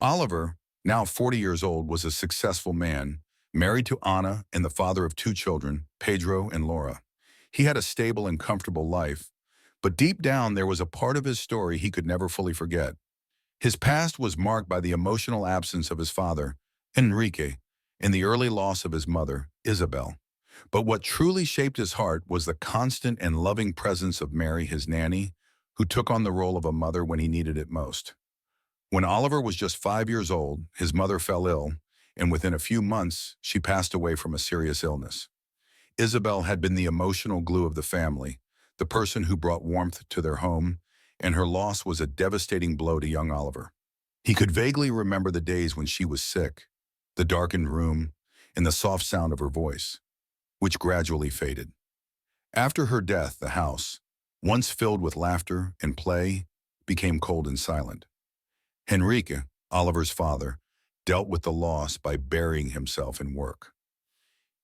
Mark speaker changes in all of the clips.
Speaker 1: Oliver, now 40 years old, was a successful man, married to Anna and the father of two children, Pedro and Laura. He had a stable and comfortable life, but deep down there was a part of his story he could never fully forget. His past was marked by the emotional absence of his father, Enrique, and the early loss of his mother, Isabel. But what truly shaped his heart was the constant and loving presence of Mary, his nanny, who took on the role of a mother when he needed it most. When Oliver was just 5 years old, his mother fell ill, and within a few months, she passed away from a serious illness. Isabel had been the emotional glue of the family, the person who brought warmth to their home, and her loss was a devastating blow to young Oliver. He could vaguely remember the days when she was sick, the darkened room, and the soft sound of her voice, which gradually faded. After her death, the house, once filled with laughter and play, became cold and silent. Henrique, Oliver's father, dealt with the loss by burying himself in work.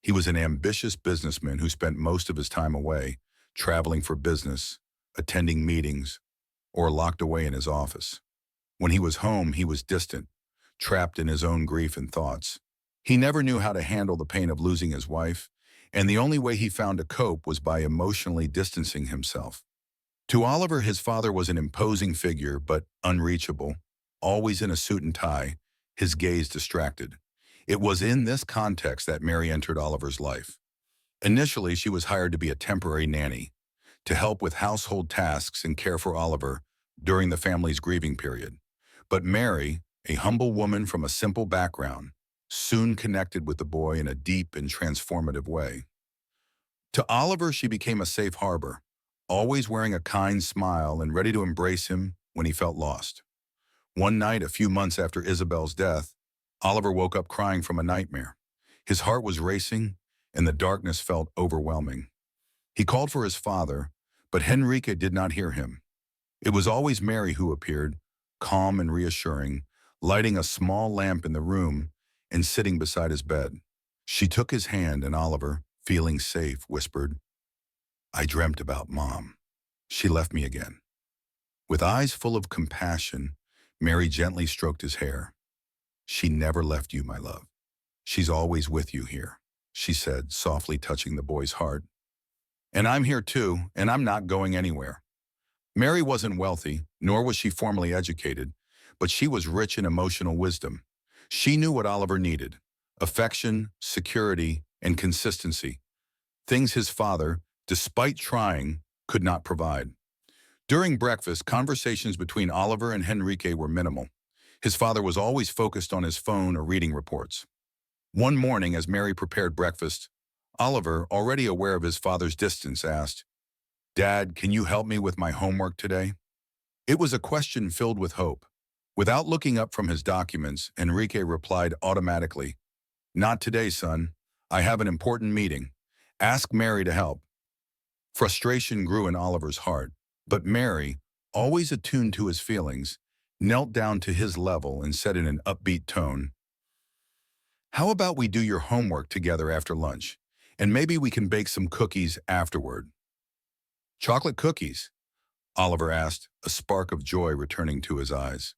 Speaker 1: He was an ambitious businessman who spent most of his time away, traveling for business, attending meetings, or locked away in his office. When he was home, he was distant, trapped in his own grief and thoughts. He never knew how to handle the pain of losing his wife, and the only way he found to cope was by emotionally distancing himself. To Oliver, his father was an imposing figure, but unreachable, always in a suit and tie, his gaze distracted. It was in this context that Mary entered Oliver's life. Initially, she was hired to be a temporary nanny, to help with household tasks and care for Oliver during the family's grieving period. But Mary, a humble woman from a simple background, soon connected with the boy in a deep and transformative way. To Oliver, she became a safe harbor, always wearing a kind smile and ready to embrace him when he felt lost. One night, a few months after Isabel's death, Oliver woke up crying from a nightmare. His heart was racing, and the darkness felt overwhelming. He called for his father, but Henrique did not hear him. It was always Mary who appeared, calm and reassuring, lighting a small lamp in the room and sitting beside his bed. She took his hand, and Oliver, feeling safe, whispered, "I dreamt about Mom. She left me again." With eyes full of compassion, Mary gently stroked his hair. "She never left you, my love. She's always with you here," she said, softly touching the boy's heart. "And I'm here too, and I'm not going anywhere." Mary wasn't wealthy, nor was she formally educated, but she was rich in emotional wisdom. She knew what Oliver needed: affection, security, and consistency, things his father, despite trying, could not provide. During breakfast, conversations between Oliver and Henrique were minimal. His father was always focused on his phone or reading reports. One morning, as Mary prepared breakfast, Oliver, already aware of his father's distance, asked, "Dad, can you help me with my homework today?" It was a question filled with hope. Without looking up from his documents, Enrique replied automatically, "Not today, son. I have an important meeting. Ask Mary to help." Frustration grew in Oliver's heart, but Mary, always attuned to his feelings, knelt down to his level and said in an upbeat tone, "How about we do your homework together after lunch, and maybe we can bake some cookies afterward." "Chocolate cookies?" Oliver asked, a spark of joy returning to his eyes.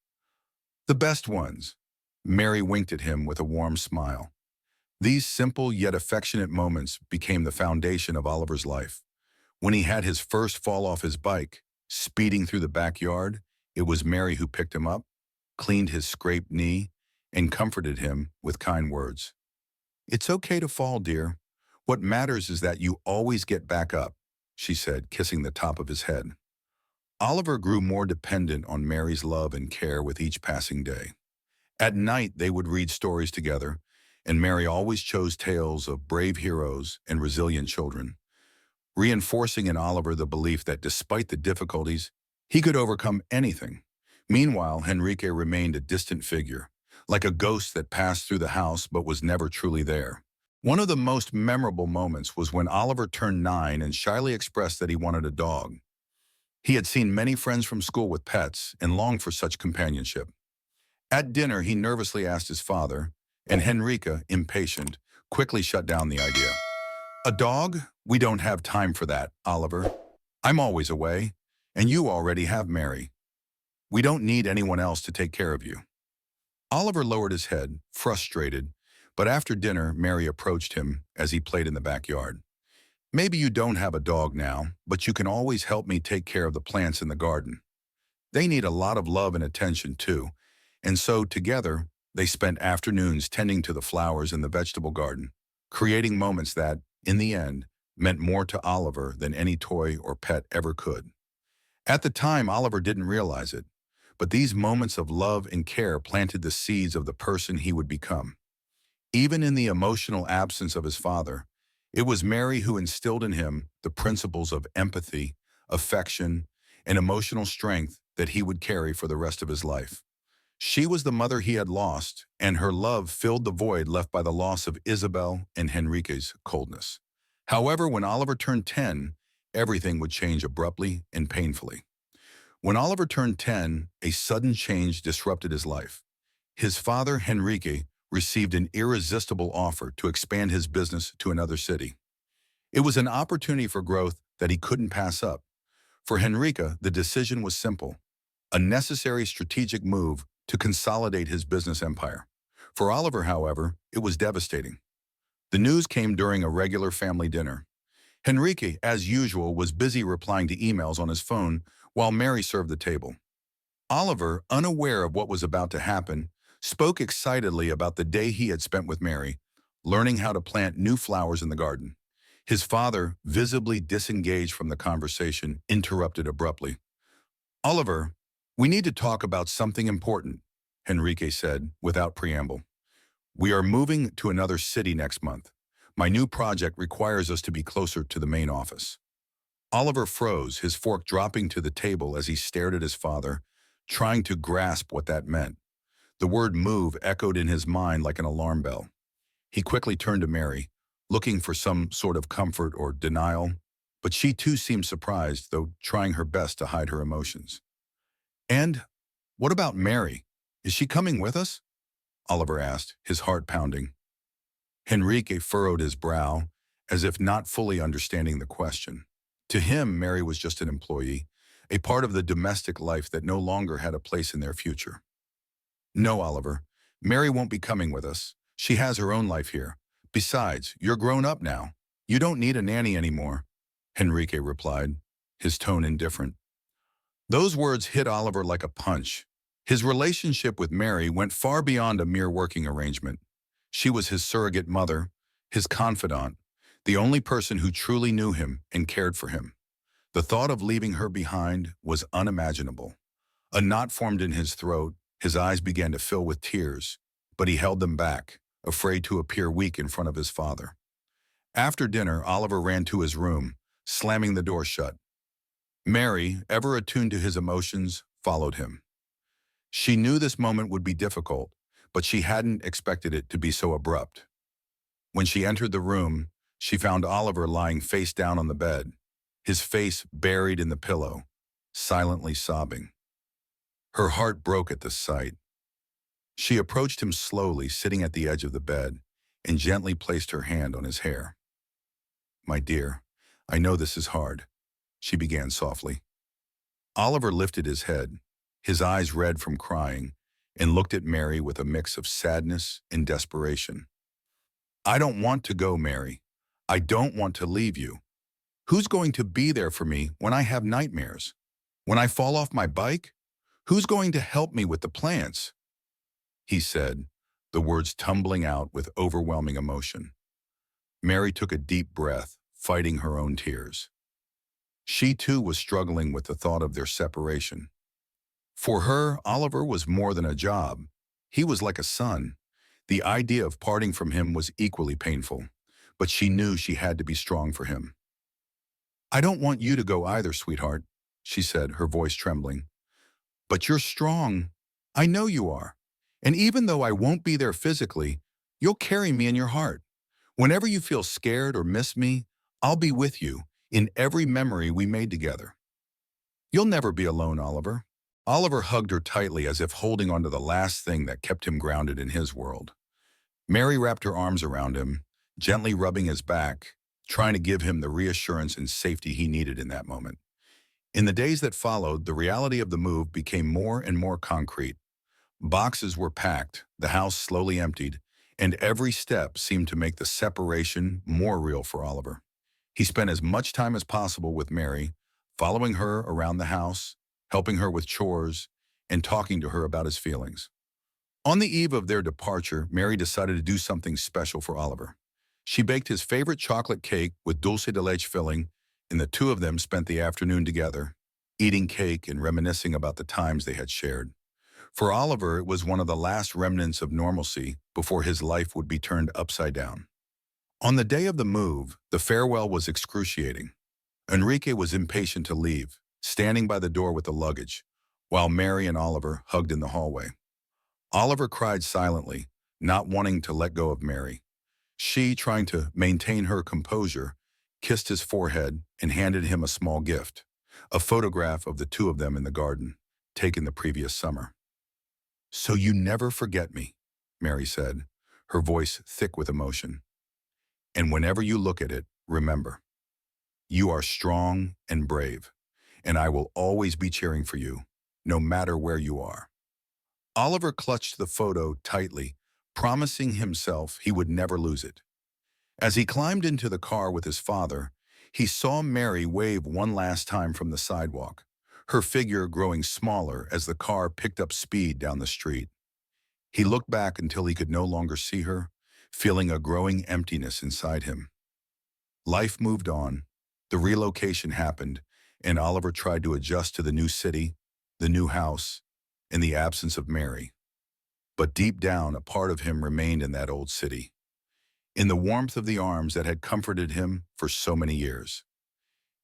Speaker 1: "The best ones." Mary winked at him with a warm smile. These simple yet affectionate moments became the foundation of Oliver's life. When he had his first fall off his bike, speeding through the backyard, it was Mary who picked him up, cleaned his scraped knee, and comforted him with kind words. "It's okay to fall, dear. What matters is that you always get back up," she said, kissing the top of his head. Oliver grew more dependent on Mary's love and care with each passing day. At night, they would read stories together, and Mary always chose tales of brave heroes and resilient children, reinforcing in Oliver the belief that despite the difficulties, he could overcome anything. Meanwhile, Henrique remained a distant figure, like a ghost that passed through the house but was never truly there. One of the most memorable moments was when Oliver turned 9 and shyly expressed that he wanted a dog. He had seen many friends from school with pets and longed for such companionship. At dinner, he nervously asked his father, and Henrique, impatient, quickly shut down the idea. "A dog? We don't have time for that, Oliver. I'm always away, and you already have Mary. We don't need anyone else to take care of you." Oliver lowered his head, frustrated, but after dinner, Mary approached him as he played in the backyard. Maybe you don't have a dog now, but you can always help me take care of the plants in the garden. They need a lot of love and attention too, and so together, they spent afternoons tending to the flowers in the vegetable garden, creating moments that, in the end, meant more to Oliver than any toy or pet ever could. At the time, Oliver didn't realize it, but these moments of love and care planted the seeds of the person he would become. Even in the emotional absence of his father, it was Mary who instilled in him the principles of empathy, affection, and emotional strength that he would carry for the rest of his life. She was the mother he had lost, and her love filled the void left by the loss of Isabel and Henrique's coldness. However, when Oliver turned 10, everything would change abruptly and painfully. When Oliver turned 10, a sudden change disrupted his life. His father, Henrique, received an irresistible offer to expand his business to another city. It was an opportunity for growth that he couldn't pass up. For Henrique, the decision was simple, a necessary strategic move to consolidate his business empire. For Oliver, however, it was devastating. The news came during a regular family dinner. Henrique, as usual, was busy replying to emails on his phone while Mary served the table. Oliver, unaware of what was about to happen, spoke excitedly about the day he had spent with Mary, learning how to plant new flowers in the garden. His father, visibly disengaged from the conversation, interrupted abruptly. "Oliver, we need to talk about something important," Henrique said, without preamble. "We are moving to another city next month. My new project requires us to be closer to the main office." Oliver froze, his fork dropping to the table as he stared at his father, trying to grasp what that meant. The word move echoed in his mind like an alarm bell. He quickly turned to Mary, looking for some sort of comfort or denial, but she too seemed surprised, though trying her best to hide her emotions. "And what about Mary? Is she coming with us?" Oliver asked, his heart pounding. Henrique furrowed his brow, as if not fully understanding the question. To him, Mary was just an employee, a part of the domestic life that no longer had a place in their future. "No, Oliver, Mary won't be coming with us. She has her own life here. Besides, you're grown up now. You don't need a nanny anymore," Henrique replied, his tone indifferent. Those words hit Oliver like a punch. His relationship with Mary went far beyond a mere working arrangement. She was his surrogate mother, his confidant, the only person who truly knew him and cared for him. The thought of leaving her behind was unimaginable. A knot formed in his throat, his eyes began to fill with tears, but he held them back, afraid to appear weak in front of his father. After dinner, Oliver ran to his room, slamming the door shut. Mary, ever attuned to his emotions, followed him. She knew this moment would be difficult, but she hadn't expected it to be so abrupt. When she entered the room, she found Oliver lying face down on the bed, his face buried in the pillow, silently sobbing. Her heart broke at the sight. She approached him slowly, sitting at the edge of the bed, and gently placed her hand on his hair. "My dear, I know this is hard," she began softly. Oliver lifted his head, his eyes red from crying, and looked at Mary with a mix of sadness and desperation. "I don't want to go, Mary. I don't want to leave you. Who's going to be there for me when I have nightmares? When I fall off my bike? Who's going to help me with the plants?" he said, the words tumbling out with overwhelming emotion. Mary took a deep breath, fighting her own tears. She too was struggling with the thought of their separation. For her, Oliver was more than a job. He was like a son. The idea of parting from him was equally painful, but she knew she had to be strong for him. "I don't want you to go either, sweetheart," she said, her voice trembling. "But you're strong. I know you are. And even though I won't be there physically, you'll carry me in your heart. Whenever you feel scared or miss me, I'll be with you in every memory we made together. You'll never be alone, Oliver." Oliver hugged her tightly as if holding onto the last thing that kept him grounded in his world. Mary wrapped her arms around him, gently rubbing his back, trying to give him the reassurance and safety he needed in that moment. In the days that followed, the reality of the move became more and more concrete. Boxes were packed, the house slowly emptied, and every step seemed to make the separation more real for Oliver. He spent as much time as possible with Mary, following her around the house, helping her with chores, and talking to her about his feelings. On the eve of their departure, Mary decided to do something special for Oliver. She baked his favorite chocolate cake with dulce de leche filling, and the two of them spent the afternoon together, eating cake and reminiscing about the times they had shared. For Oliver, it was one of the last remnants of normalcy before his life would be turned upside down. On the day of the move, the farewell was excruciating. Enrique was impatient to leave, standing by the door with the luggage, while Mary and Oliver hugged in the hallway. Oliver cried silently, not wanting to let go of Mary. She, trying to maintain her composure, kissed his forehead and handed him a small gift, a photograph of the two of them in the garden, taken the previous summer. "So you never forget me," Mary said, her voice thick with emotion. "And whenever you look at it, remember, you are strong and brave, and I will always be cheering for you, no matter where you are." Oliver clutched the photo tightly, promising himself he would never lose it. As he climbed into the car with his father, he saw Mary wave one last time from the sidewalk, her figure growing smaller as the car picked up speed down the street. He looked back until he could no longer see her, feeling a growing emptiness inside him. Life moved on, the relocation happened, and Oliver tried to adjust to the new city, the new house, and the absence of Mary. But deep down, a part of him remained in that old city, in the warmth of the arms that had comforted him for so many years.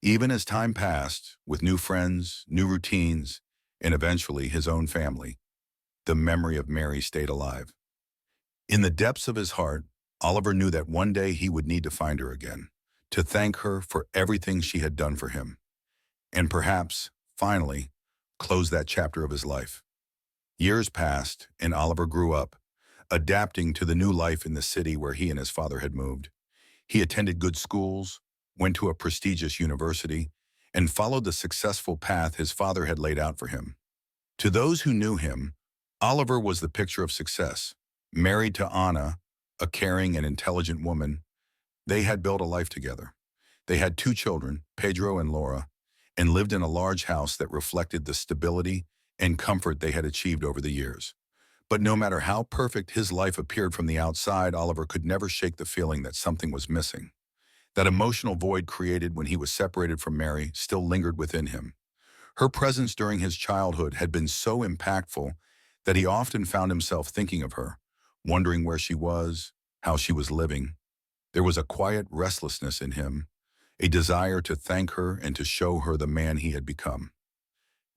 Speaker 1: Even as time passed, with new friends, new routines, and eventually his own family, the memory of Mary stayed alive. In the depths of his heart, Oliver knew that one day he would need to find her again, to thank her for everything she had done for him, and perhaps, finally, close that chapter of his life. Years passed, and Oliver grew up, adapting to the new life in the city where he and his father had moved. He attended good schools, went to a prestigious university, and followed the successful path his father had laid out for him. To those who knew him, Oliver was the picture of success. Married to Anna, a caring and intelligent woman, they had built a life together. They had two children, Pedro and Laura, and lived in a large house that reflected the stability and comfort they had achieved over the years. But no matter how perfect his life appeared from the outside, Oliver could never shake the feeling that something was missing. That emotional void created when he was separated from Mary still lingered within him. Her presence during his childhood had been so impactful that he often found himself thinking of her, wondering where she was, how she was living. There was a quiet restlessness in him, a desire to thank her and to show her the man he had become.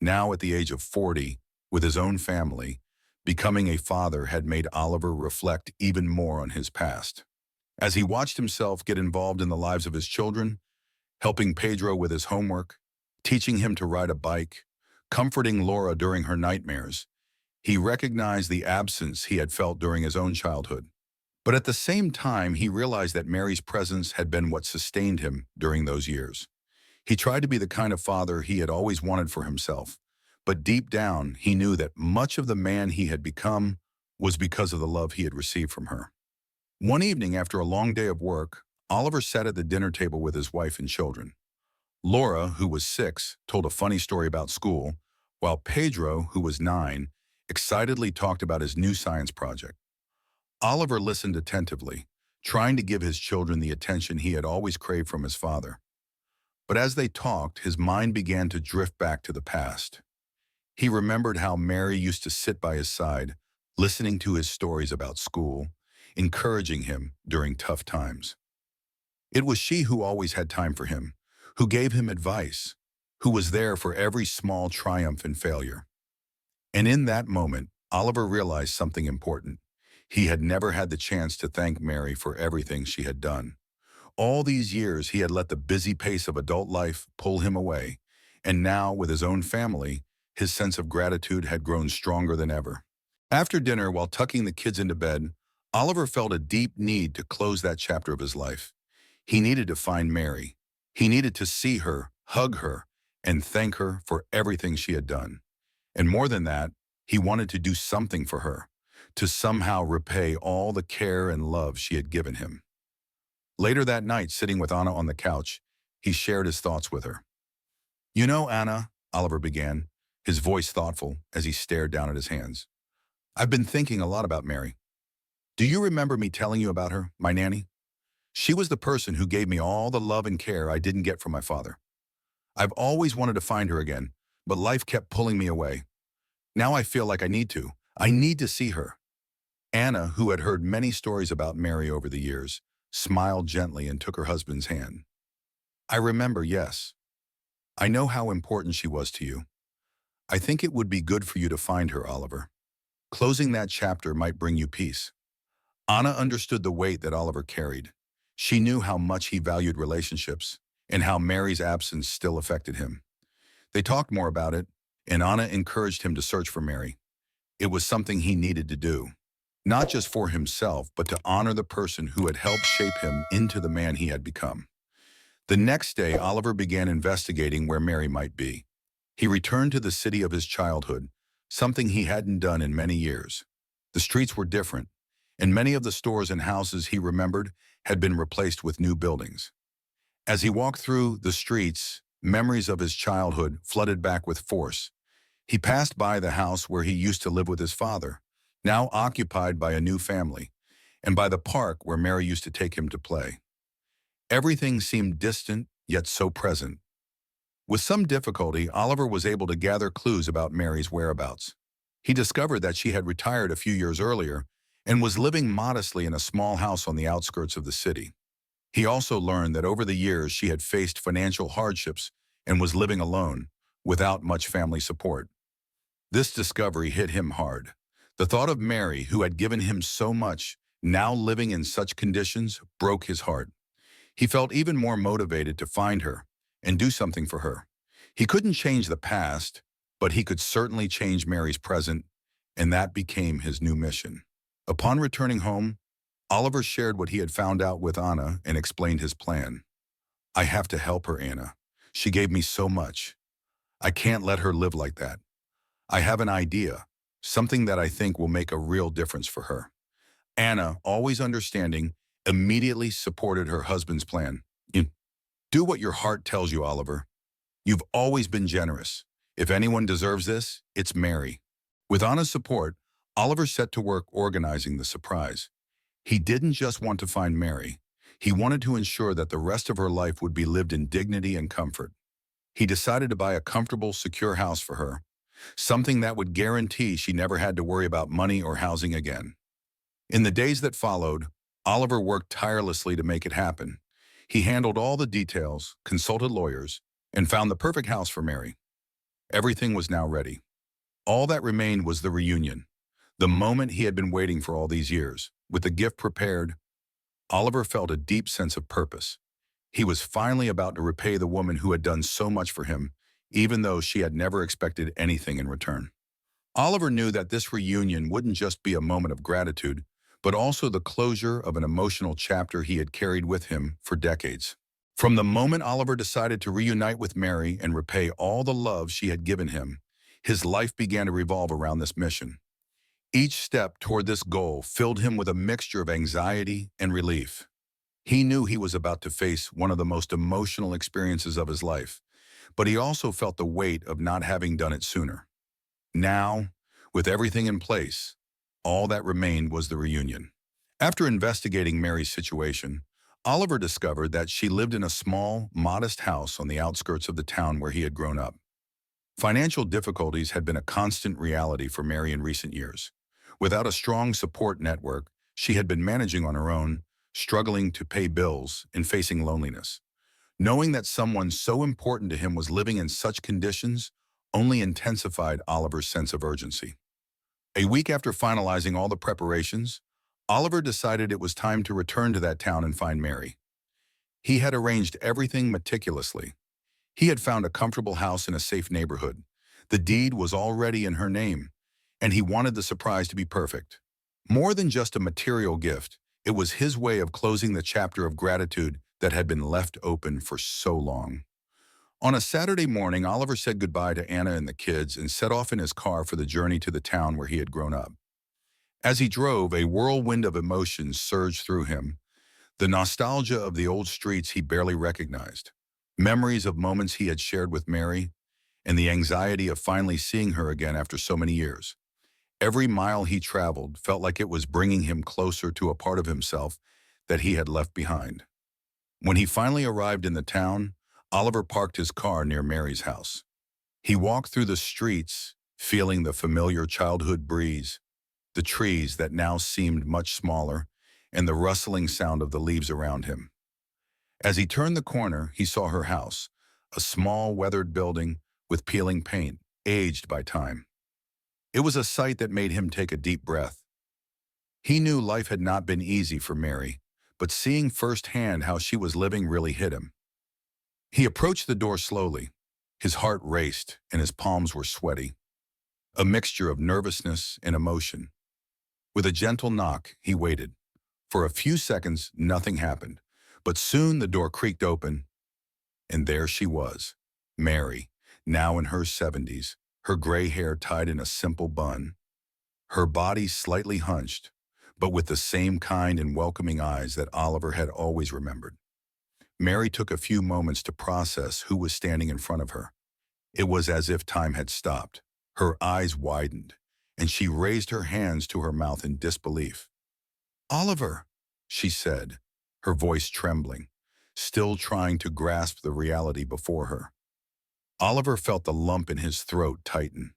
Speaker 1: Now at the age of 40, with his own family, becoming a father had made Oliver reflect even more on his past. As he watched himself get involved in the lives of his children, helping Pedro with his homework, teaching him to ride a bike, comforting Laura during her nightmares, he recognized the absence he had felt during his own childhood. But at the same time, he realized that Mary's presence had been what sustained him during those years. He tried to be the kind of father he had always wanted for himself, but deep down, he knew that much of the man he had become was because of the love he had received from her. One evening, after a long day of work, Oliver sat at the dinner table with his wife and children. Laura, who was 6, told a funny story about school, while Pedro, who was 9, excitedly talked about his new science project. Oliver listened attentively, trying to give his children the attention he had always craved from his father. But as they talked, his mind began to drift back to the past. He remembered how Mary used to sit by his side, listening to his stories about school, encouraging him during tough times. It was she who always had time for him, who gave him advice, who was there for every small triumph and failure. And in that moment, Oliver realized something important. He had never had the chance to thank Mary for everything she had done. All these years, he had let the busy pace of adult life pull him away, and now, with his own family, his sense of gratitude had grown stronger than ever. After dinner, while tucking the kids into bed, Oliver felt a deep need to close that chapter of his life. He needed to find Mary. He needed to see her, hug her, and thank her for everything she had done. And more than that, He wanted to do something for her, to somehow repay all the care and love she had given him. Later that night, sitting with Anna on the couch, he shared his thoughts with her. "You know, Anna," Oliver began, his voice thoughtful as he stared down at his hands. "I've been thinking a lot about Mary. Do you remember me telling you about her, my nanny? She was the person who gave me all the love and care I didn't get from my father. I've always wanted to find her again, but life kept pulling me away. Now I feel like I need to. I need to see her." Anna, who had heard many stories about Mary over the years, smiled gently and took her husband's hand. "I remember, yes. I know how important she was to you. I think it would be good for you to find her, Oliver. Closing that chapter might bring you peace." Anna understood the weight that Oliver carried. She knew how much he valued relationships and how Mary's absence still affected him. They talked more about it, and Anna encouraged him to search for Mary. It was something he needed to do, not just for himself, but to honor the person who had helped shape him into the man he had become. The next day, Oliver began investigating where Mary might be. He returned to the city of his childhood, something he hadn't done in many years. The streets were different, and many of the stores and houses he remembered had been replaced with new buildings. As he walked through the streets, memories of his childhood flooded back with force. He passed by the house where he used to live with his father, now occupied by a new family, and by the park where Mary used to take him to play. Everything seemed distant, yet so present. With some difficulty, Oliver was able to gather clues about Mary's whereabouts. He discovered that she had retired a few years earlier and was living modestly in a small house on the outskirts of the city. He also learned that over the years she had faced financial hardships and was living alone, without much family support. This discovery hit him hard. The thought of Mary, who had given him so much, now living in such conditions, broke his heart. He felt even more motivated to find her and do something for her. He couldn't change the past, but he could certainly change Mary's present, and that became his new mission. Upon returning home, Oliver shared what he had found out with Anna and explained his plan. "I have to help her, Anna. She gave me so much. I can't let her live like that. I have an idea, something that I think will make a real difference for her." Anna, always understanding, immediately supported her husband's plan. "You do what your heart tells you, Oliver. You've always been generous. If anyone deserves this, it's Mary." With Anna's support, Oliver set to work organizing the surprise. He didn't just want to find Mary. He wanted to ensure that the rest of her life would be lived in dignity and comfort. He decided to buy a comfortable, secure house for her, something that would guarantee she never had to worry about money or housing again. In the days that followed, Oliver worked tirelessly to make it happen. He handled all the details, consulted lawyers, and found the perfect house for Mary. Everything was now ready. All that remained was the reunion, the moment he had been waiting for all these years. With the gift prepared, Oliver felt a deep sense of purpose. He was finally about to repay the woman who had done so much for him, even though she had never expected anything in return. Oliver knew that this reunion wouldn't just be a moment of gratitude, but also the closure of an emotional chapter he had carried with him for decades. From the moment Oliver decided to reunite with Mary and repay all the love she had given him, his life began to revolve around this mission. Each step toward this goal filled him with a mixture of anxiety and relief. He knew he was about to face one of the most emotional experiences of his life, but he also felt the weight of not having done it sooner. Now, with everything in place, all that remained was the reunion. After investigating Mary's situation, Oliver discovered that she lived in a small, modest house on the outskirts of the town where he had grown up. Financial difficulties had been a constant reality for Mary in recent years. Without a strong support network, she had been managing on her own, struggling to pay bills and facing loneliness. Knowing that someone so important to him was living in such conditions only intensified Oliver's sense of urgency. A week after finalizing all the preparations, Oliver decided it was time to return to that town and find Mary. He had arranged everything meticulously. He had found a comfortable house in a safe neighborhood. The deed was already in her name, and he wanted the surprise to be perfect. More than just a material gift, it was his way of closing the chapter of gratitude that had been left open for so long. On a Saturday morning, Oliver said goodbye to Anna and the kids and set off in his car for the journey to the town where he had grown up. As he drove, a whirlwind of emotions surged through him, the nostalgia of the old streets he barely recognized, memories of moments he had shared with Mary, and the anxiety of finally seeing her again after so many years. Every mile he traveled felt like it was bringing him closer to a part of himself that he had left behind. When he finally arrived in the town, Oliver parked his car near Mary's house. He walked through the streets, feeling the familiar childhood breeze, the trees that now seemed much smaller, and the rustling sound of the leaves around him. As he turned the corner, he saw her house, a small, weathered building with peeling paint, aged by time. It was a sight that made him take a deep breath. He knew life had not been easy for Mary, but seeing firsthand how she was living really hit him. He approached the door slowly. His heart raced and his palms were sweaty, a mixture of nervousness and emotion. With a gentle knock, he waited. For a few seconds, nothing happened, but soon the door creaked open, and there she was, Mary, now in her 70s, her gray hair tied in a simple bun, her body slightly hunched, but with the same kind and welcoming eyes that Oliver had always remembered. Mary took a few moments to process who was standing in front of her. It was as if time had stopped. Her eyes widened, and she raised her hands to her mouth in disbelief. "Oliver," she said, her voice trembling, still trying to grasp the reality before her. Oliver felt the lump in his throat tighten.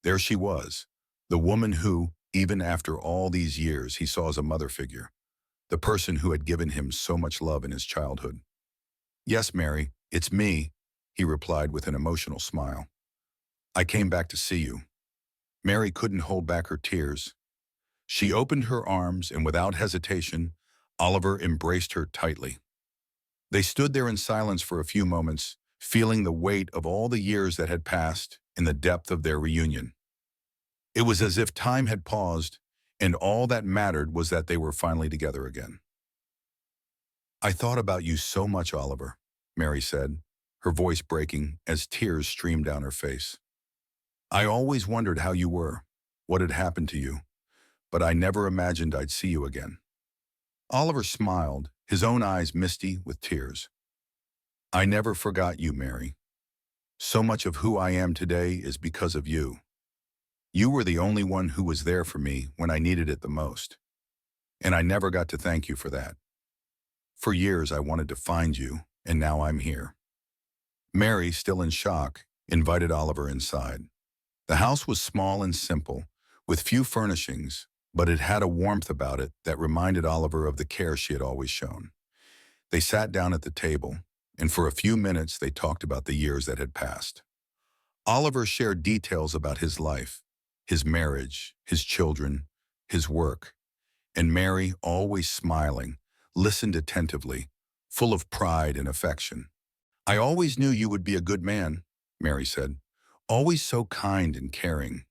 Speaker 1: There she was, the woman who, even after all these years, he saw as a mother figure, the person who had given him so much love in his childhood. "Yes, Mary, it's me," he replied with an emotional smile. "I came back to see you." Mary couldn't hold back her tears. She opened her arms, and without hesitation, Oliver embraced her tightly. They stood there in silence for a few moments, feeling the weight of all the years that had passed in the depth of their reunion. It was as if time had paused, and all that mattered was that they were finally together again. "I thought about you so much, Oliver," Mary said, her voice breaking as tears streamed down her face. "I always wondered how you were, what had happened to you, but I never imagined I'd see you again." Oliver smiled, his own eyes misty with tears. "I never forgot you, Mary. So much of who I am today is because of you. You were the only one who was there for me when I needed it the most. And I never got to thank you for that. For years I wanted to find you, and now I'm here." Mary, still in shock, invited Oliver inside. The house was small and simple, with few furnishings, but it had a warmth about it that reminded Oliver of the care she had always shown. They sat down at the table, and for a few minutes they talked about the years that had passed. Oliver shared details about his life, his marriage, his children, his work, and Mary, always smiling, listened attentively, full of pride and affection. "I always knew you would be a good man," Mary said, "always so kind and caring.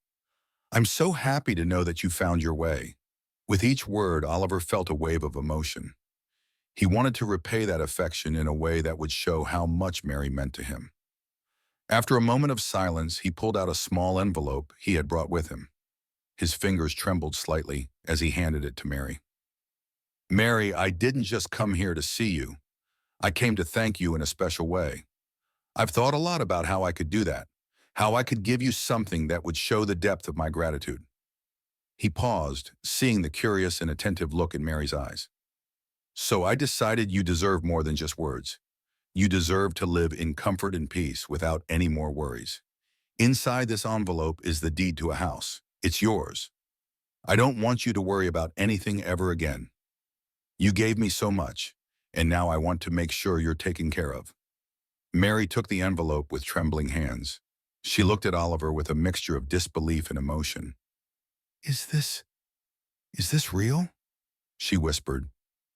Speaker 1: I'm so happy to know that you found your way." With each word, Oliver felt a wave of emotion. He wanted to repay that affection in a way that would show how much Mary meant to him. After a moment of silence, he pulled out a small envelope he had brought with him. His fingers trembled slightly as he handed it to Mary. "Mary, I didn't just come here to see you. I came to thank you in a special way. I've thought a lot about how I could do that, how I could give you something that would show the depth of my gratitude." He paused, seeing the curious and attentive look in Mary's eyes. "So I decided you deserve more than just words. You deserve to live in comfort and peace without any more worries. Inside this envelope is the deed to a house. It's yours. I don't want you to worry about anything ever again. You gave me so much, and now I want to make sure you're taken care of." Mary took the envelope with trembling hands. She looked at Oliver with a mixture of disbelief and emotion. Is this real?" she whispered,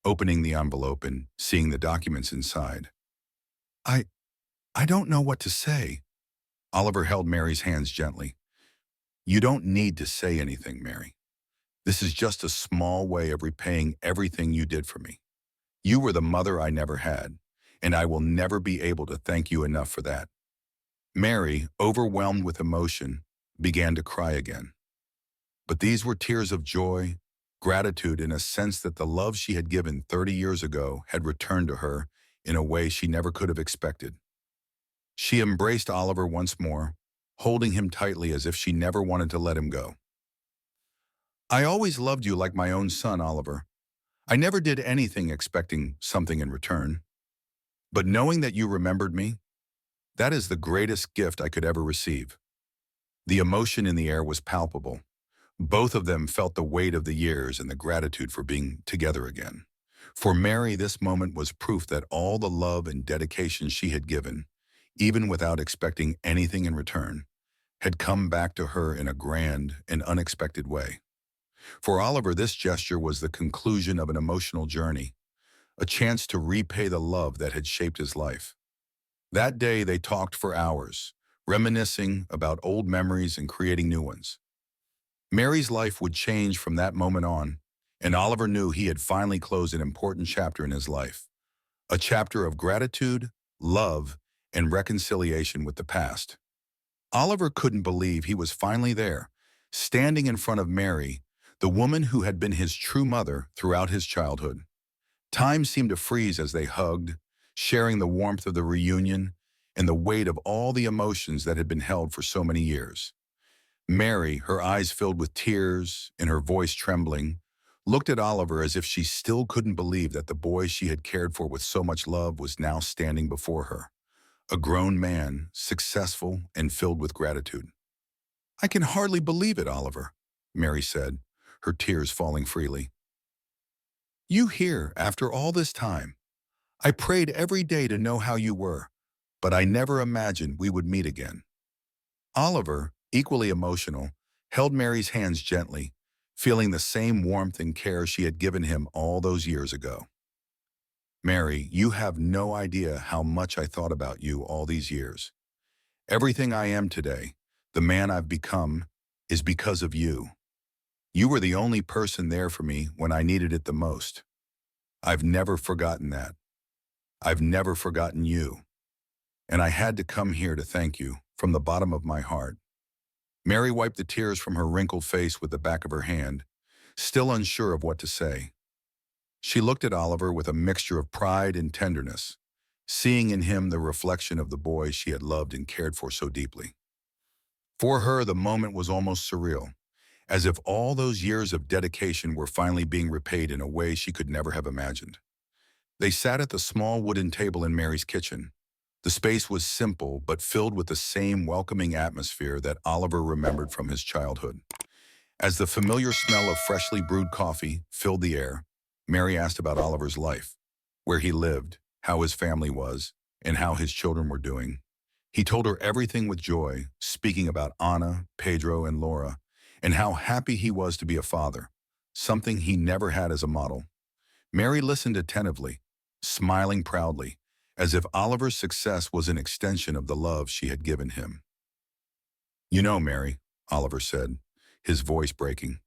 Speaker 1: opening the envelope and seeing the documents inside. I, I don't know what to say." Oliver held Mary's hands gently. "You don't need to say anything, Mary. This is just a small way of repaying everything you did for me. You were the mother I never had, and I will never be able to thank you enough for that." Mary, overwhelmed with emotion, began to cry again. But these were tears of joy, gratitude, and a sense that the love she had given 30 years ago had returned to her in a way she never could have expected. She embraced Oliver once more, holding him tightly as if she never wanted to let him go. "I always loved you like my own son, Oliver. I never did anything expecting something in return. But knowing that you remembered me, that is the greatest gift I could ever receive." The emotion in the air was palpable. Both of them felt the weight of the years and the gratitude for being together again. For Mary, this moment was proof that all the love and dedication she had given, even without expecting anything in return, had come back to her in a grand and unexpected way. For Oliver, this gesture was the conclusion of an emotional journey, a chance to repay the love that had shaped his life. That day they talked for hours, reminiscing about old memories and creating new ones. Mary's life would change from that moment on, and Oliver knew he had finally closed an important chapter in his life, a chapter of gratitude, love, and reconciliation with the past. Oliver couldn't believe he was finally there, standing in front of Mary, the woman who had been his true mother throughout his childhood. Time seemed to freeze as they hugged, sharing the warmth of the reunion and the weight of all the emotions that had been held for so many years. Mary, her eyes filled with tears and her voice trembling, looked at Oliver as if she still couldn't believe that the boy she had cared for with so much love was now standing before her, a grown man, successful and filled with gratitude. "I can hardly believe it, Oliver," Mary said, her tears falling freely. "You here after all this time. I prayed every day to know how you were, but I never imagined we would meet again." Oliver, equally emotional, held Mary's hands gently, feeling the same warmth and care she had given him all those years ago. "Mary, you have no idea how much I thought about you all these years. Everything I am today, the man I've become, is because of you. You were the only person there for me when I needed it the most. I've never forgotten that. I've never forgotten you. And I had to come here to thank you from the bottom of my heart." Mary wiped the tears from her wrinkled face with the back of her hand, still unsure of what to say. She looked at Oliver with a mixture of pride and tenderness, seeing in him the reflection of the boy she had loved and cared for so deeply. For her, the moment was almost surreal, as if all those years of dedication were finally being repaid in a way she could never have imagined. They sat at the small wooden table in Mary's kitchen. The space was simple, but filled with the same welcoming atmosphere that Oliver remembered from his childhood. As the familiar smell of freshly brewed coffee filled the air, Mary asked about Oliver's life, where he lived, how his family was, and how his children were doing. He told her everything with joy, speaking about Anna, Pedro, and Laura, and how happy he was to be a father, something he never had as a model. Mary listened attentively, smiling proudly, as if Oliver's success was an extension of the love she had given him. "You know, Mary," Oliver said, his voice breaking,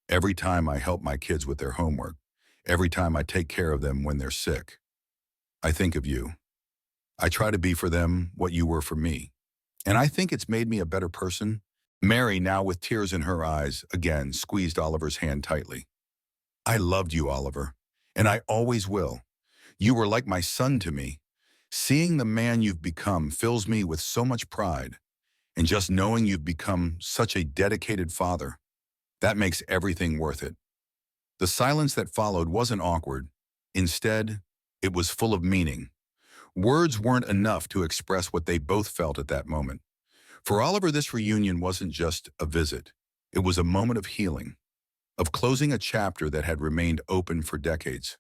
Speaker 1: "every time I help my kids with their homework, every time I take care of them when they're sick, I think of you. I try to be for them what you were for me. And I think it's made me a better person." Mary, now with tears in her eyes, again squeezed Oliver's hand tightly. "I loved you, Oliver, and I always will. You were like my son to me. Seeing the man you've become fills me with so much pride, and just knowing you've become such a dedicated father, that makes everything worth it." The silence that followed wasn't awkward. Instead, it was full of meaning. Words weren't enough to express what they both felt at that moment. For Oliver, this reunion wasn't just a visit. It was a moment of healing, of closing a chapter that had remained open for decades.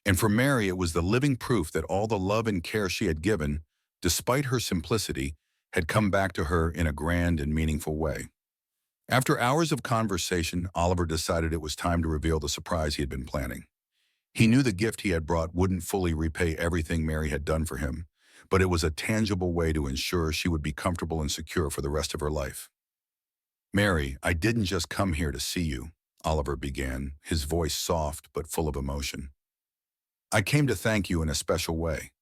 Speaker 1: And for Mary, it was the living proof that all the love and care she had given, despite her simplicity, had come back to her in a grand and meaningful way. After hours of conversation, Oliver decided it was time to reveal the surprise he had been planning. He knew the gift he had brought wouldn't fully repay everything Mary had done for him, but it was a tangible way to ensure she would be comfortable and secure for the rest of her life. "Mary, I didn't just come here to see you," Oliver began, his voice soft but full of emotion. "I came to thank you in a special way.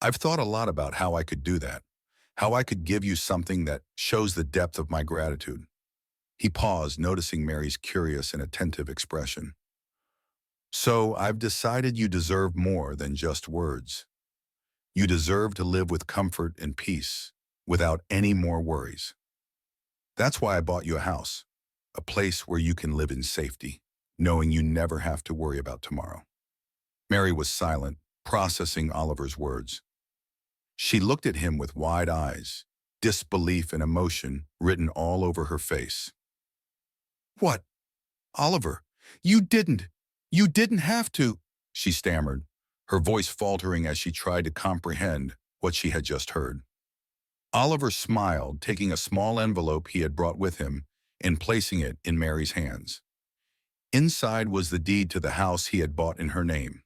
Speaker 1: I've thought a lot about how I could do that, how I could give you something that shows the depth of my gratitude. He paused, noticing Mary's curious and attentive expression. So I've decided you deserve more than just words. You deserve to live with comfort and peace, without any more worries. That's why I bought you a house, a place where you can live in safety, knowing you never have to worry about tomorrow. Mary was silent, processing Oliver's words. She looked at him with wide eyes, disbelief and emotion written all over her face. What? Oliver, you didn't. You didn't have to, she stammered, her voice faltering as she tried to comprehend what she had just heard. Oliver smiled, taking a small envelope he had brought with him and placing it in Mary's hands. Inside was the deed to the house he had bought in her name,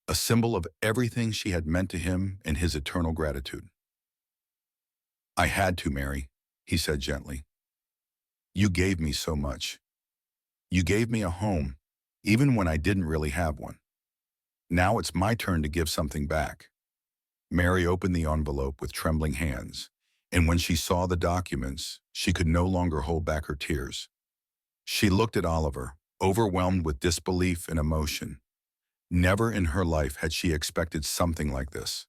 Speaker 1: a symbol of everything she had meant to him and his eternal gratitude. I had to, Mary, he said gently. You gave me so much. You gave me a home, even when I didn't really have one. Now it's my turn to give something back. Mary opened the envelope with trembling hands, and when she saw the documents, she could no longer hold back her tears. She looked at Oliver, overwhelmed with disbelief and emotion. Never in her life had she expected something like this.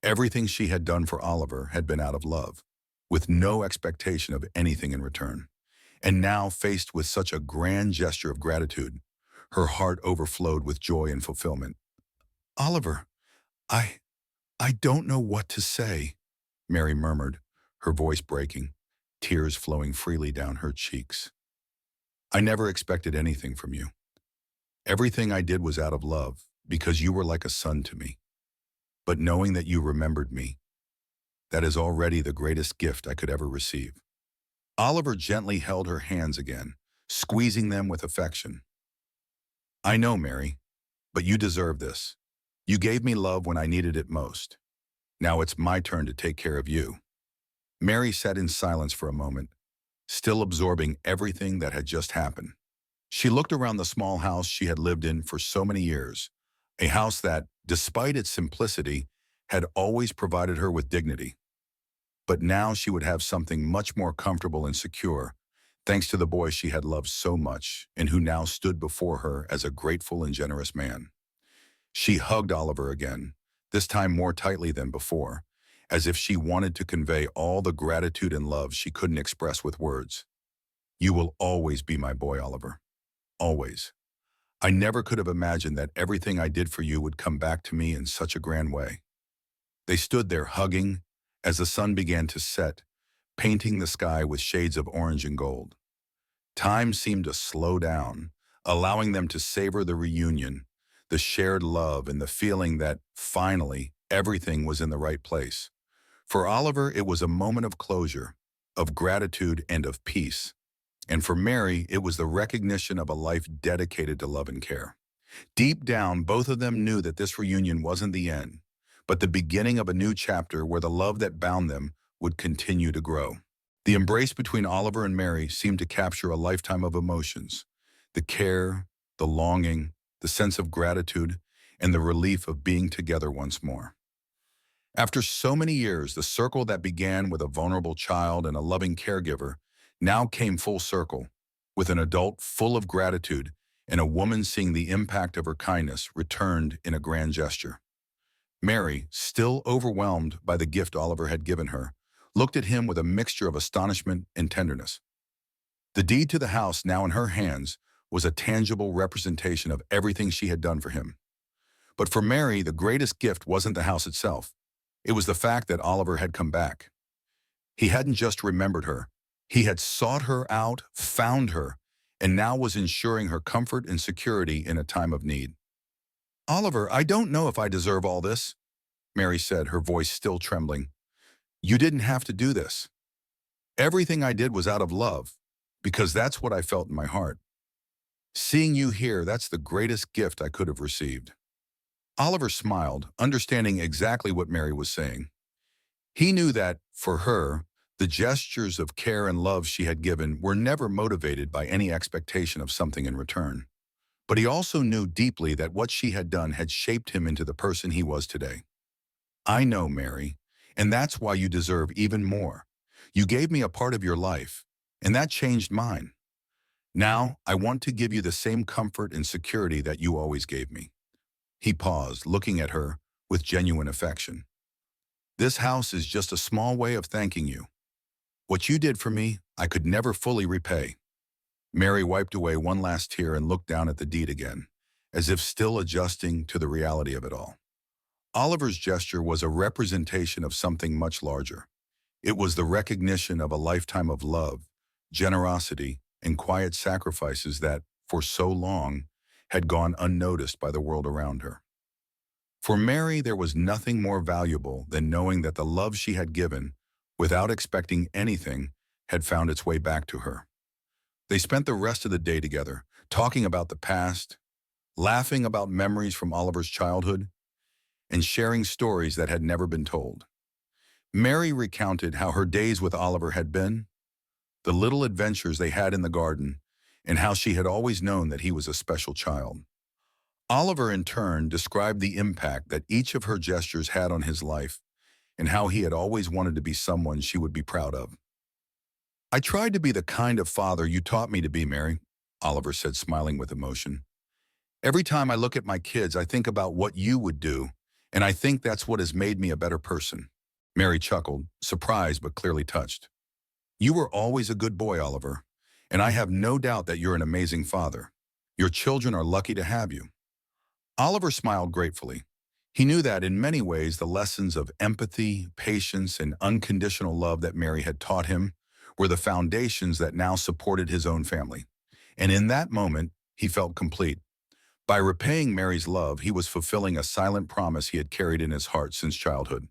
Speaker 1: Everything she had done for Oliver had been out of love, with no expectation of anything in return. And now, faced with such a grand gesture of gratitude, her heart overflowed with joy and fulfillment. Oliver, I don't know what to say, Mary murmured, her voice breaking, tears flowing freely down her cheeks. I never expected anything from you. Everything I did was out of love, because you were like a son to me. But knowing that you remembered me, that is already the greatest gift I could ever receive. Oliver gently held her hands again, squeezing them with affection. I know, Mary, but you deserve this. You gave me love when I needed it most. Now it's my turn to take care of you. Mary sat in silence for a moment, still absorbing everything that had just happened. She looked around the small house she had lived in for so many years, a house that, despite its simplicity, had always provided her with dignity. But now she would have something much more comfortable and secure, thanks to the boy she had loved so much and who now stood before her as a grateful and generous man. She hugged Oliver again, this time more tightly than before, as if she wanted to convey all the gratitude and love she couldn't express with words. You will always be my boy, Oliver. Always. I never could have imagined that everything I did for you would come back to me in such a grand way. They stood there hugging as the sun began to set, painting the sky with shades of orange and gold. Time seemed to slow down, allowing them to savor the reunion, the shared love, and the feeling that, finally, everything was in the right place. For Oliver, it was a moment of closure, of gratitude, and of peace. And for Mary, it was the recognition of a life dedicated to love and care. Deep down, both of them knew that this reunion wasn't the end, but the beginning of a new chapter where the love that bound them would continue to grow. The embrace between Oliver and Mary seemed to capture a lifetime of emotions: the care, the longing, the sense of gratitude, and the relief of being together once more. After so many years, the circle that began with a vulnerable child and a loving caregiver now came full circle, with an adult full of gratitude and a woman seeing the impact of her kindness returned in a grand gesture. Mary, still overwhelmed by the gift Oliver had given her, looked at him with a mixture of astonishment and tenderness. The deed to the house now in her hands was a tangible representation of everything she had done for him. But for Mary, the greatest gift wasn't the house itself. It was the fact that Oliver had come back. He hadn't just remembered her. He had sought her out, found her, and now was ensuring her comfort and security in a time of need. Oliver, I don't know if I deserve all this, Mary said, her voice still trembling. You didn't have to do this. Everything I did was out of love, because that's what I felt in my heart. Seeing you here, that's the greatest gift I could have received. Oliver smiled, understanding exactly what Mary was saying. He knew that, for her, the gestures of care and love she had given were never motivated by any expectation of something in return. But he also knew deeply that what she had done had shaped him into the person he was today. I know, Mary, and that's why you deserve even more. You gave me a part of your life, and that changed mine. Now, I want to give you the same comfort and security that you always gave me. He paused, looking at her with genuine affection. This house is just a small way of thanking you. What you did for me, I could never fully repay. Mary wiped away one last tear and looked down at the deed again, as if still adjusting to the reality of it all. Oliver's gesture was a representation of something much larger. It was the recognition of a lifetime of love, generosity, and quiet sacrifices that, for so long, had gone unnoticed by the world around her. For Mary, there was nothing more valuable than knowing that the love she had given, without expecting anything, had found its way back to her. They spent the rest of the day together, talking about the past, laughing about memories from Oliver's childhood, and sharing stories that had never been told. Mary recounted how her days with Oliver had been, the little adventures they had in the garden, and how she had always known that he was a special child. Oliver, in turn, described the impact that each of her gestures had on his life and how he had always wanted to be someone she would be proud of. I tried to be the kind of father you taught me to be, Mary, Oliver said, smiling with emotion. Every time I look at my kids, I think about what you would do, and I think that's what has made me a better person. Mary chuckled, surprised but clearly touched. You were always a good boy, Oliver, and I have no doubt that you're an amazing father. Your children are lucky to have you. Oliver smiled gratefully. He knew that in many ways the lessons of empathy, patience, and unconditional love that Mary had taught him were the foundations that now supported his own family. And in that moment, he felt complete. By repaying Mary's love, he was fulfilling a silent promise he had carried in his heart since childhood.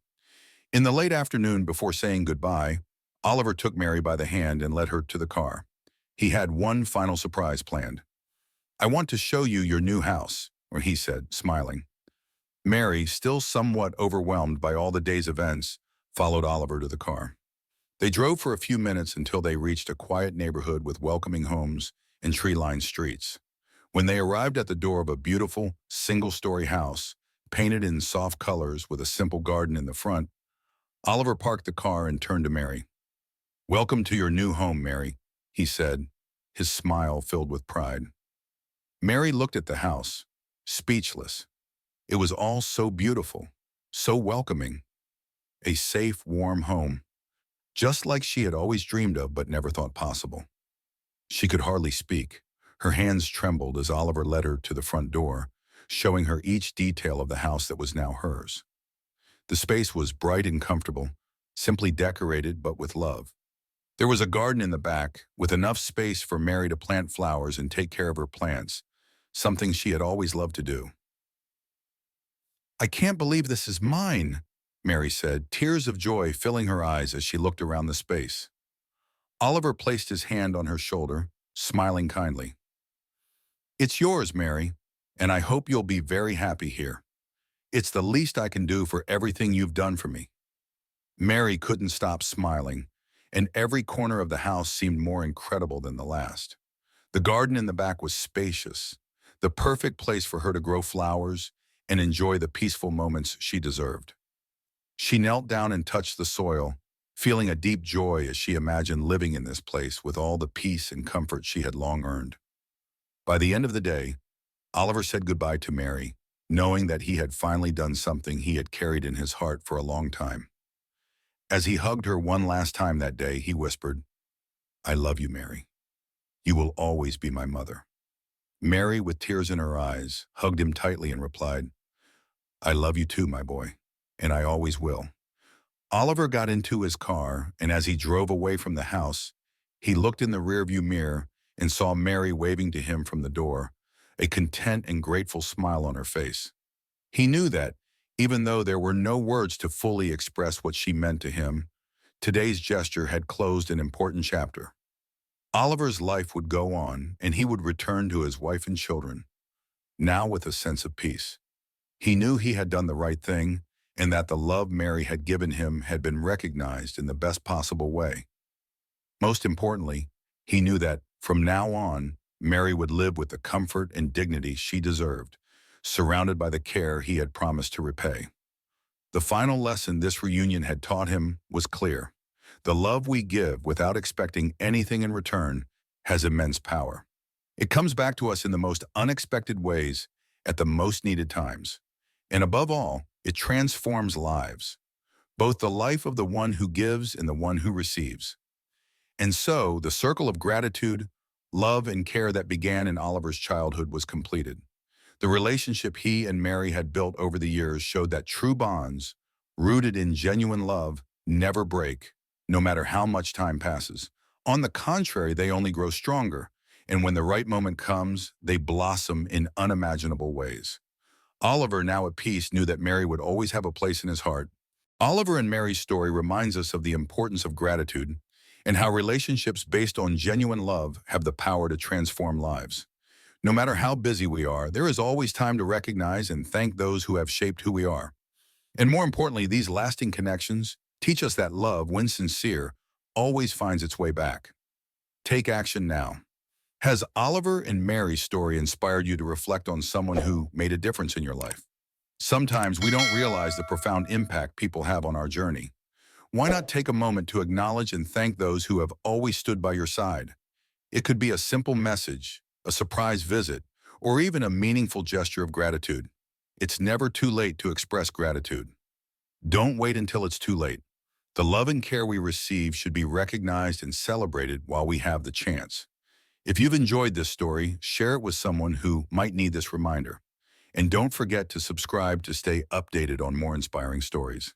Speaker 1: In the late afternoon, before saying goodbye, Oliver took Mary by the hand and led her to the car. He had one final surprise planned. I want to show you your new house, he said, smiling. Mary, still somewhat overwhelmed by all the day's events, followed Oliver to the car. They drove for a few minutes until they reached a quiet neighborhood with welcoming homes and tree-lined streets. When they arrived at the door of a beautiful, single-story house, painted in soft colors with a simple garden in the front, Oliver parked the car and turned to Mary. Welcome to your new home, Mary, he said, his smile filled with pride. Mary looked at the house, speechless. It was all so beautiful, so welcoming. A safe, warm home, just like she had always dreamed of but never thought possible. She could hardly speak. Her hands trembled as Oliver led her to the front door, showing her each detail of the house that was now hers. The space was bright and comfortable, simply decorated but with love. There was a garden in the back, with enough space for Mary to plant flowers and take care of her plants, something she had always loved to do. I can't believe this is mine, Mary said, tears of joy filling her eyes as she looked around the space. Oliver placed his hand on her shoulder, smiling kindly. It's yours, Mary, and I hope you'll be very happy here. It's the least I can do for everything you've done for me. Mary couldn't stop smiling, and every corner of the house seemed more incredible than the last. The garden in the back was spacious, the perfect place for her to grow flowers and enjoy the peaceful moments she deserved. She knelt down and touched the soil, feeling a deep joy as she imagined living in this place with all the peace and comfort she had long earned. By the end of the day, Oliver said goodbye to Mary, knowing that he had finally done something he had carried in his heart for a long time. As he hugged her one last time that day, he whispered, I love you, Mary. You will always be my mother. Mary, with tears in her eyes, hugged him tightly and replied, I love you too, my boy, and I always will. Oliver got into his car, and as he drove away from the house, he looked in the rearview mirror and saw Mary waving to him from the door, a content and grateful smile on her face. He knew that, even though there were no words to fully express what she meant to him, today's gesture had closed an important chapter. Oliver's life would go on, and he would return to his wife and children, now with a sense of peace. He knew he had done the right thing, and that the love Mary had given him had been recognized in the best possible way. Most importantly, he knew that, from now on, Mary would live with the comfort and dignity she deserved, surrounded by the care he had promised to repay. The final lesson this reunion had taught him was clear. The love we give without expecting anything in return has immense power. It comes back to us in the most unexpected ways at the most needed times. And above all, it transforms lives, both the life of the one who gives and the one who receives. And so, the circle of gratitude, love, and care that began in Oliver's childhood was completed. The relationship he and Mary had built over the years showed that true bonds, rooted in genuine love, never break, no matter how much time passes. On the contrary, they only grow stronger, and when the right moment comes, they blossom in unimaginable ways. Oliver, now at peace, knew that Mary would always have a place in his heart. Oliver and Mary's story reminds us of the importance of gratitude and how relationships based on genuine love have the power to transform lives. No matter how busy we are, there is always time to recognize and thank those who have shaped who we are. And more importantly, these lasting connections teach us that love, when sincere, always finds its way back. Take action now. Has Oliver and Mary's story inspired you to reflect on someone who made a difference in your life? Sometimes we don't realize the profound impact people have on our journey. Why not take a moment to acknowledge and thank those who have always stood by your side? It could be a simple message, a surprise visit, or even a meaningful gesture of gratitude. It's never too late to express gratitude. Don't wait until it's too late. The love and care we receive should be recognized and celebrated while we have the chance. If you've enjoyed this story, share it with someone who might need this reminder. And don't forget to subscribe to stay updated on more inspiring stories.